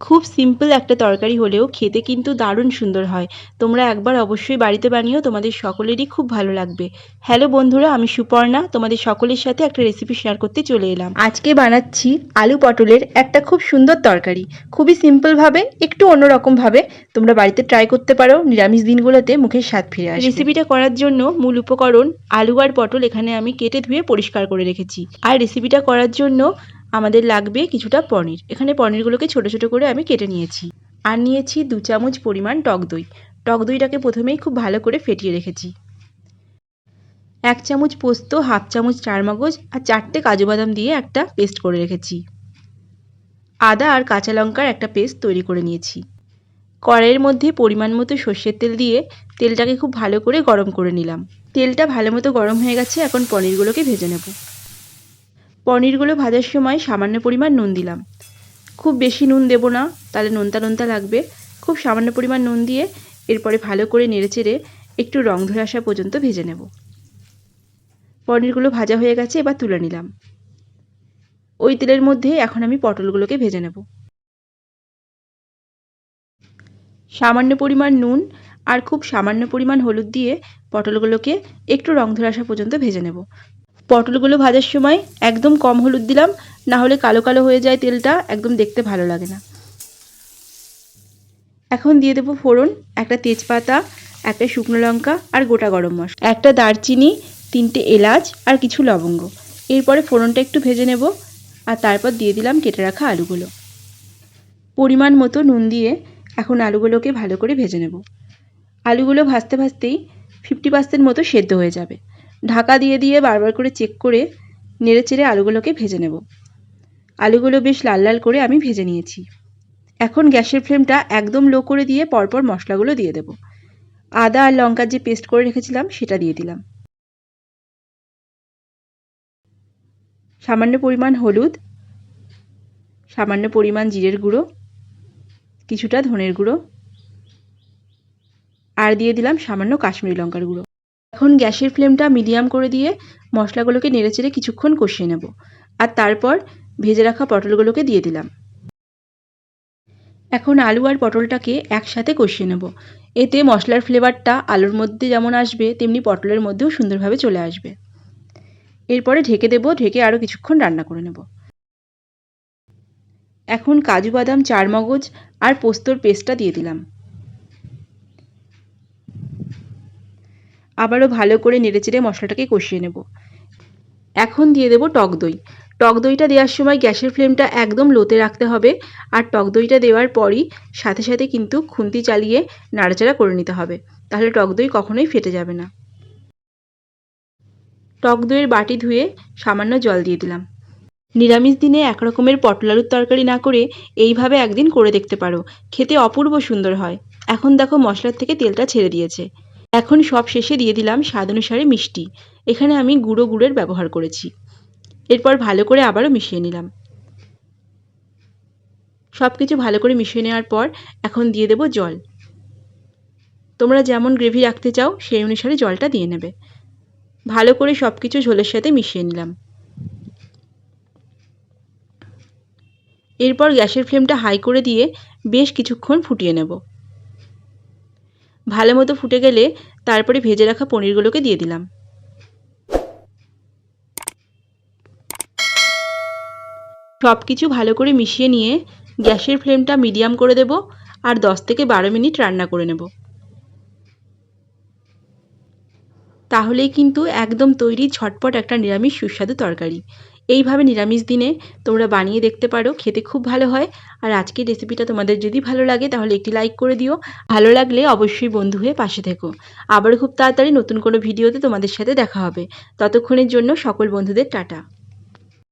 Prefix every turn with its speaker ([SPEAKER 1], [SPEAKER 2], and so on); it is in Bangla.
[SPEAKER 1] খুব সিম্পল একটা তরকারি হলেও খেতে কিন্তু দারুণ সুন্দর হয়। তোমরা একবার অবশ্যই বাড়িতে বানিও, তোমাদের সকলেরই খুব ভালো লাগবে। হ্যালো বন্ধুরা, আমি সুপর্ণা তোমাদের সকলের সাথে একটা রেসিপি শেয়ার করতে চলে এলাম। আজকে বানাচ্ছি আলু পটলের একটা খুব সুন্দর তরকারি। খুবই সিম্পলভাবে, একটু অন্যরকমভাবে তোমরা বাড়িতে ট্রাই করতে পারো। নিরামিষ দিনগুলোতে মুখের স্বাদ ফিরে আসবে। রেসিপিটা করার জন্য মূল উপকরণ আলু আর পটল এখানে আমি কেটে ধুয়ে পরিষ্কার করে রেখেছি। আর রেসিপিটা করার জন্য আমাদের লাগবে কিছুটা পনির। এখানে পনিরগুলোকে ছোট ছোট করে আমি কেটে নিয়েছি। আর নিয়েছি 2 চামচ পরিমাণ টক দই। টক দইটাকে প্রথমেই খুব ভালো করে ফেটিয়ে রেখেছি। 1 চামচ পোস্ত, হাফ চামচ চারমগজ আর 4টে কাজু বাদাম দিয়ে একটা পেস্ট করে রেখেছি। আদা আর কাঁচা লঙ্কার একটা পেস্ট তৈরি করে নিয়েছি। কড়াইয়ের মধ্যে পরিমাণ মতো সর্ষের তেল দিয়ে তেলটাকে খুব ভালো করে গরম করে নিলাম। তেলটা ভালো মতো গরম হয়ে গেছে, এখন পনিরগুলোকে ভেজে নেব। পনিরগুলো ভাজার সময় সামান্য পরিমাণ নুন দিলাম। খুব বেশি নুন দেব না, তাহলে নোনতা নোনতা লাগবে। খুব সামান্য পরিমাণ নুন দিয়ে এরপরে ভালো করে নেড়েচেড়ে একটু রং ধরে আসা পর্যন্ত ভেজে নেব। পনিরগুলো ভাজা হয়ে গেছে, এবার তুলে নিলাম। ওই তেলের মধ্যে এখন আমি পটলগুলোকে ভেজে নেব। সামান্য পরিমাণ নুন আর খুব সামান্য পরিমাণ হলুদ দিয়ে পটলগুলোকে একটু রং ধরে আসা পর্যন্ত ভেজে নেব। পটলগুলো ভাজার সময় একদম কম হলুদ দিলাম, না হলে কালো কালো হয়ে যায় তেলটা, একদম দেখতে ভালো লাগে না। এখন দিয়ে দেবো ফোড়ন, একটা তেজপাতা, একটা শুকনো লঙ্কা আর গোটা গরম মশলা, একটা দারচিনি, 3টে এলাচ আর কিছু লবঙ্গ। এরপরে ফোড়নটা একটু ভেজে নেব আর তারপর দিয়ে দিলাম কেটে রাখা আলুগুলো। পরিমাণ মতো নুন দিয়ে এখন আলুগুলোকে ভালো করে ভেজে নেব। আলুগুলো ভাজতে ভাজতেই 50% মতো সেদ্ধ হয়ে যাবে। ঢাকা দিয়ে দিয়ে বারবার করে চেক করে নেড়েচেড়ে আলুগুলোকে ভেজে নেব। আলুগুলো বেশ লাল লাল করে আমি ভেজে নিয়েছি। এখন গ্যাসের ফ্লেমটা একদম লো করে দিয়ে পরপর মশলাগুলো দিয়ে দেব। আদা আর লঙ্কার যে পেস্ট করে রেখেছিলাম সেটা দিয়ে দিলাম। সামান্য পরিমাণ হলুদ, সামান্য পরিমাণ জিরের গুঁড়ো, কিছুটা ধনের গুঁড়ো আর দিয়ে দিলাম সামান্য কাশ্মীরি লঙ্কার গুঁড়ো। এখন গ্যাসের ফ্লেমটা মিডিয়াম করে দিয়ে মশলাগুলোকে নেড়েচেড়ে কিছুক্ষণ কষিয়ে নেব। আর তারপর ভেজে রাখা পটলগুলোকে দিয়ে দিলাম। এখন আলু আর পটলটাকে একসাথে কষিয়ে নেব। এতে মশলার ফ্লেভারটা আলুর মধ্যে যেমন আসবে তেমনি পটলের মধ্যেও সুন্দরভাবে চলে আসবে। এরপরে ঢেকে দেব, ঢেকে আরও কিছুক্ষণ রান্না করে নেব। এখন কাজু বাদাম, চারমগজ আর পোস্তর পেস্টটা দিয়ে দিলাম। আবারও ভালো করে নেড়েচেড়ে মশলাটাকে কষিয়ে নেব। এখন দিয়ে দেব টক দই। টক দইটা দেওয়ার সময় গ্যাসের ফ্লেমটা একদম লোতে রাখতে হবে। আর টক দইটা দেওয়ার পরই সাথে সাথে কিন্তু খুন্তি চালিয়ে নাড়াচাড়া করে নিতে হবে, তাহলে টক দই কখনোই ফেটে যাবে না। টক দইয়ের বাটি ধুয়ে সামান্য জল দিয়ে দিলাম। নিরামিষ দিনে একরকমের পটল আলুর তরকারি না করে এইভাবে একদিন করে দেখতে পারো, খেতে অপূর্ব সুন্দর হয়। এখন দেখো মশলার থেকে তেলটা ছেড়ে দিয়েছে। এখন সব শেষে দিয়ে দিলাম স্বাদ অনুসারে মিষ্টি। এখানে আমি গুঁড়ের ব্যবহার করেছি। এরপর ভালো করে আবারও মিশিয়ে নিলাম। সব কিছু ভালো করে মিশিয়ে নেওয়ার পর এখন দিয়ে দেব জল। তোমরা যেমন গ্রেভি রাখতে চাও সেই অনুসারে জলটা দিয়ে নেবে। ভালো করে সব কিছু ঝোলের সাথে মিশিয়ে নিলাম। এরপর গ্যাসের ফ্লেমটা হাই করে দিয়ে বেশ কিছুক্ষণ ফুটিয়ে নেব। ভালো মতো ফুটে গেলে তারপরে ভেজে রাখা পনিরগুলোকে দিয়ে দিলাম। সব কিছু ভালো করে মিশিয়ে নিয়ে গ্যাসের ফ্লেমটা মিডিয়াম করে দেব আর 10 থেকে 12 মিনিট রান্না করে নেব। তাহলেই কিন্তু একদম তৈরি ঝটপট একটা নিরামিষ সুস্বাদু তরকারি। এইভাবে নিরামিষ দিনে তোমরা বানিয়ে দেখতে পারো, খেতে খুব ভালো হয়। আর আজকের রেসিপিটা তোমাদের যদি ভালো লাগে তাহলে একটি লাইক করে দিও। ভালো লাগলে অবশ্যই বন্ধু হয়ে পাশে থেকো। আবারও খুব তাড়াতাড়ি নতুন কোনো ভিডিওতে তোমাদের সাথে দেখা হবে। ততক্ষণের জন্য সকল বন্ধুদের টাটা।